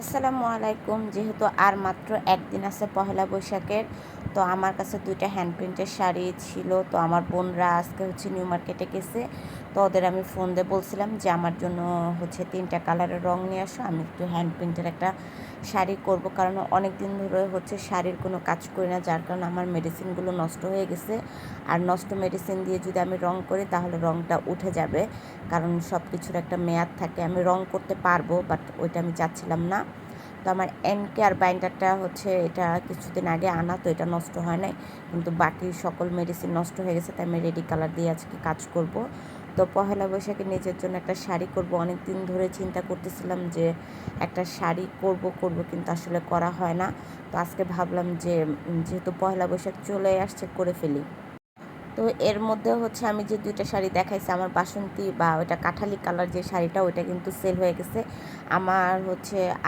আসসালামু আলাইকুম। যেহেতু আর মাত্র একদিন আছে পহেলা বৈশাখের, তো আমার কাছে ২টা হ্যান্ড প্রিন্টের শাড়ি ছিল। তো আমার বোনরা আজকে নিউ মার্কেটে গেছে। তো ওদের আমি ফোন দিয়ে বলছিলাম যে আমার জন্য ৩টা কালারের রং নিয়ে আসো, আমি একটু হ্যান্ড প্রিন্টের একটা শাড়ি করব। কারণ অনেক দিন ধরে শাড়ির কোনো কাজ করি না, যার কারণে আমার মেডিসিনগুলো নষ্ট হয়ে গেছে। আর নষ্ট মেডিসিন দিয়ে যদি আমি রং করি তাহলে রংটা উঠে যাবে, কারণ সব কিছুর একটা মেয়াদ থাকে। আমি রং করতে পারবো, বাট ওইটা আমি চাচ্ছিলাম না। তো আমার এনকেয়ার বাইন্ডারটা এটা কিছুদিন আগে আনা, তো এটা নষ্ট হয় নাই, কিন্তু বাকি সকল মেডিসিন নষ্ট হয়ে গেছে। তাই আমি রেডি কালার দিয়ে আজকে কাজ করব। তো পহেলা বৈশাখে নিজের জন্য একটা শাড়ি করব। অনেক দিন ধরে চিন্তা করতেছিলাম যে একটা শাড়ি করব, কিন্তু আসলে করা হয় না। তো আজকে ভাবলাম যে যেহেতু পহেলা বৈশাখ চলে আসছে, করে ফেলি। তো এর মধ্যে আমি যে 2টা শাড়ি দেখাইছি, আমার বাসন্তী বা ওইটা কাঠালি কালার যে শাড়িটা, ওইটা কিন্তু সেল হয়ে গেছে। আমার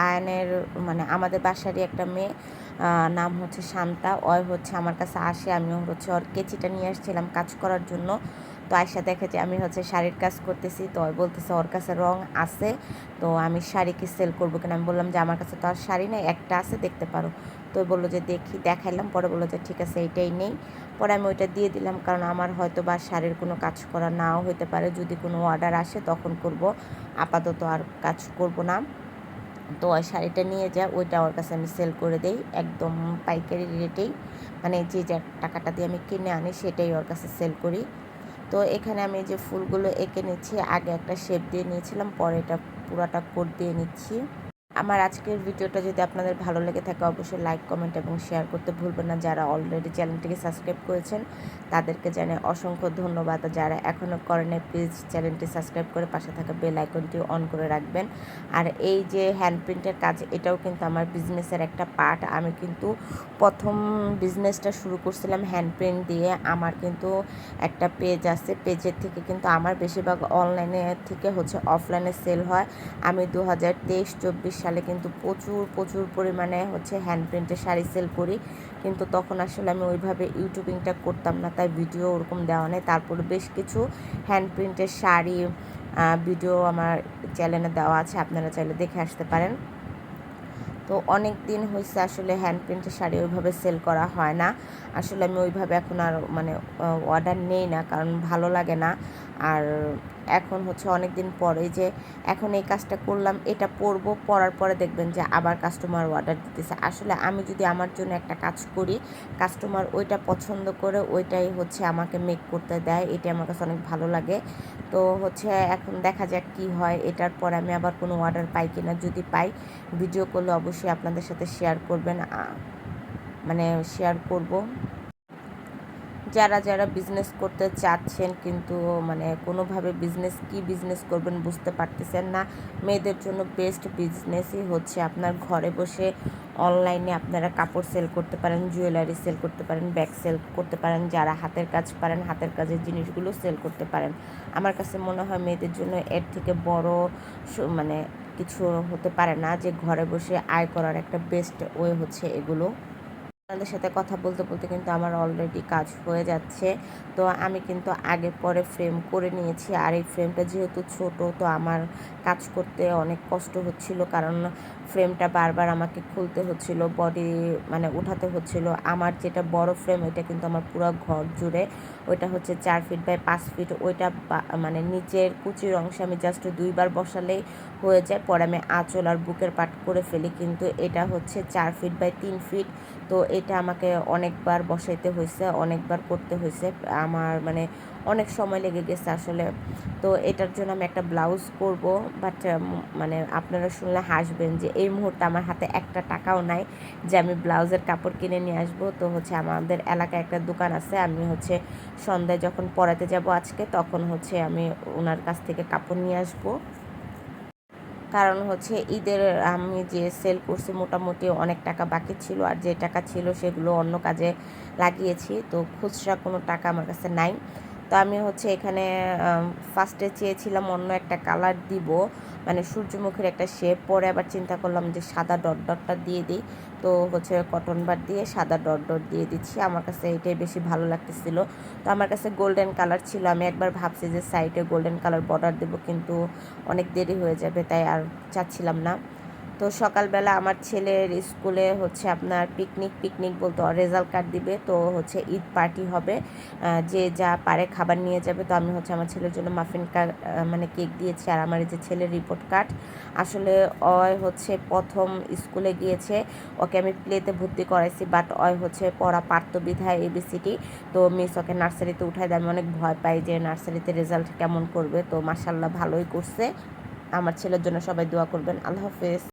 আয়নের আমাদের বাসারই একটা মেয়ে, নাম শান্তা। ওই আমার কাছে আসে, আমিও ওর কেচিটা নিয়ে আসছিলাম কাজ করার জন্য। তো আয়সা দেখে যে আমি শাড়ির কাজ করতেছি, তো ওই বলতেছে ওর কাছে রং আছে, তো আমি শাড়ি কি সেল করবো কিনা। আমি বললাম যে আমার কাছে তো আর শাড়ি নেই, একটা আছে, দেখতে পারো। তো বললো যে দেখি, দেখাইলাম। পরে বললো যে ঠিক আছে, এইটাই নেই। পরে আমি ওইটা দিয়ে দিলাম, কারণ আমার হয়তো বা শাড়ির কোনো কাজ করা নাও হতে পারে। যদি কোনো অর্ডার আসে তখন করব, আপাতত আর কাজ করব না। তো ওই শাড়িটা নিয়ে যা, ওইটা ওর কাছে আমি সেল করে দেই একদম পাইকারি রেটেই। যে টাকাটা দিয়ে আমি কিনে আনি সেটাই ওর কাছে সেল করি। তো এখানে আমি যে ফুলগুলো এঁকে নিচ্ছি, আগে একটা শেপ দিয়ে নিয়েছিলাম, পরে এটা পুরাটা কোট দিয়ে নিচ্ছি। আমার আজকের ভিডিওটা যদি আপনাদের ভালো লেগে থাকে, অবশ্যই লাইক, কমেন্ট এবং শেয়ার করতে ভুলবেন না। যারা অলরেডি চ্যানেলটিকে সাবস্ক্রাইব করেছেন তাদেরকে জানাই অসংখ্য ধন্যবাদ। যারা এখনও করেন নাই, প্লিজ চ্যানেলটি সাবস্ক্রাইব করে পাশে থাকা বেল আইকনটি অন করে রাখবেন। আর এই যে হ্যান্ড প্রিন্টের কাজ, এটাও কিন্তু আমার বিজনেসের একটা পার্ট। আমি কিন্তু প্রথম বিজনেসটা শুরু করছিলাম হ্যান্ড প্রিন্ট দিয়ে। আমার কিন্তু একটা পেজ আছে, পেজের থেকে কিন্তু আমার বেশিরভাগ অনলাইনে থেকে অফলাইনে সেল হয়। আমি 2023-24 সালে কিন্তু প্রচুর পরিমাণে হ্যান্ড প্রিন্টের শাড়ি সেল করি, কিন্তু তখন আসলে আমি ওইভাবে ইউটিউবিংটা করতাম না, তাই ভিডিও ওরকম দেওয়া নেই। তারপরে বেশ কিছু হ্যান্ড প্রিন্টের শাড়ি ভিডিও আমার চ্যানেলে দেওয়া আছে, আপনারা চাইলে দেখে আসতে পারেন। তো অনেক দিন হয়েছে আসলে হ্যান্ড প্রিন্টের শাড়ি ওইভাবে সেল করা হয় না। আসলে আমি ওইভাবে এখন আর অর্ডার নেই না, কারণ ভালো লাগে না। আর এখন অনেক দিন পরে যে এখন এই কাজটা করলাম, এটা পরার পরে দেখবেন যে আবার কাস্টমার অর্ডার দিতেছে। আসলে আমি যদি আমার জন্য একটা কাজ করি, কাস্টমার ওইটা পছন্দ করে ওইটাই আমাকে মেক করতে দেয়, এটা আমার কাছে অনেক ভালো লাগে। তো এখন দেখা যাক কি হয়, এটার পর আমি আবার কোনো অর্ডার পাই কিনা। যদি পাই, ভিডিও করলে অবশ্যই আপনাদের সাথে শেয়ার করবেন, শেয়ার করব। যারা বিজনেস করতে চাচ্ছেন, কিন্তু কোনোভাবে বিজনেস করবেন বুঝতে পারতেছেন না, মেয়েদের জন্য বেস্ট বিজনেসই আপনার ঘরে বসে অনলাইনে আপনারা কাপড় সেল করতে পারেন, জুয়েলারি সেল করতে পারেন, ব্যাগ সেল করতে পারেন। যারা হাতের কাজ পারেন, হাতের কাজের জিনিসগুলো সেল করতে পারেন। আমার কাছে মনে হয় মেয়েদের জন্য এর থেকে বড় কিছু হতে পারে না, যে ঘরে বসে আয় করার একটা বেস্ট ওয়ে এগুলো। আপনাদের সাথে কথা বলতে বলতে কিন্তু আমার অলরেডি কাজ হয়ে যাচ্ছে। তো আমি কিন্তু আগে পরে ফ্রেম করে নিয়েছি। আর এই ফ্রেমটা যেহেতু ছোট, তো আমার কাজ করতে অনেক কষ্ট হচ্ছিল, কারণ ফ্রেমটা বারবার আমাকে খুলতে হচ্ছিল, বডি উঠাতে হচ্ছিল। আমার যেটা বড় ফ্রেম, ওইটা কিন্তু আমার পুরো ঘর জুড়ে, ওইটা 4 ফিট বাই 5 ফিট। ওইটা নিচের কুচির অংশে আমি জাস্ট 2বার বসালেই হয়ে যায়, পরে আমি আঁচল আর বুকের পার্ট করে ফেলি। কিন্তু এটা 4 ফিট বাই 3 ফিট। তো এটা আমাকে অনেকবার বসাইতে হয়েছে, অনেকবার করতে হয়েছে, আমার অনেক সময় লেগে গেছে আসলে। তো এটার জন্য আমি একটা ব্লাউজ করব, বাট আপনারা শুনলে হাসবেন যে এই মুহূর্তে আমার হাতে একটা টাকাও নাই যে আমি ব্লাউজের কাপড় কিনে নিয়ে আসবো। তো আমাদের এলাকায় একটা দোকান আছে, আমি সন্ধ্যায় যখন পড়াতে যাব আজকে, তখন আমি ওনার কাছ থেকে কাপড় নিয়ে আসবো। কারণ ঈদের আমি যে সেল করছি মোটামুটি অনেক টাকা বাকি ছিল, আর যে টাকা ছিল সেগুলো অন্য কাজে লাগিয়েছি। তো খুচরা কোনো টাকা আমার কাছে নাই। তো আমি এখানে ফার্স্টে চেয়েছিলাম অন্য একটা কালার দিব, সূর্যমুখীর একটা শেপ। পরে আবার চিন্তা করলাম যে সাদা ডট ডটটা দিয়ে দিই। তো কটন বার দিয়ে সাদা ডট ডট দিয়ে দিচ্ছি, আমার কাছে এটাই বেশি ভালো লাগতেছিল। তো আমার কাছে গোল্ডেন কালার ছিল, আমি একবার ভাবছি যে সাইডে গোল্ডেন কালার বর্ডার দেবো, কিন্তু অনেক দেরি হয়ে যাবে, তাই আর চাচ্ছিলাম না। তো তো সকালবেলা আমার ছেলের স্কুলে হচ্ছে আপনার পিকনিক বলতে রেজাল্ট কার্ড দিবে, তো হচ্ছে ঈদ পার্টি হবে, যে যা পারে খাবার নিয়ে যাবে। তো আমি হচ্ছে আমার ছেলের জন্য মাফিন মানে কেক দিয়েছি। আর আমার এই যে ছেলের রিপোর্ট কার্ড, আসলে অয় হচ্ছে প্রথম স্কুলে গিয়েছে, ওকে আমি প্লেতে ভর্তি করাইছি, বাট অয় হচ্ছে পড়া পারত বিধায় ABCD, তো মিস ওকে নার্সারিতে উঠাই দেয়। আমি অনেক ভয় পাই যে নার্সারিতে রেজাল্ট কেমন করবে, তো মাশাল্লাহ ভালোই করছে। আমার ছেলের জন্য সবাই দোয়া করবেন। আল্লাহ হাফেজ।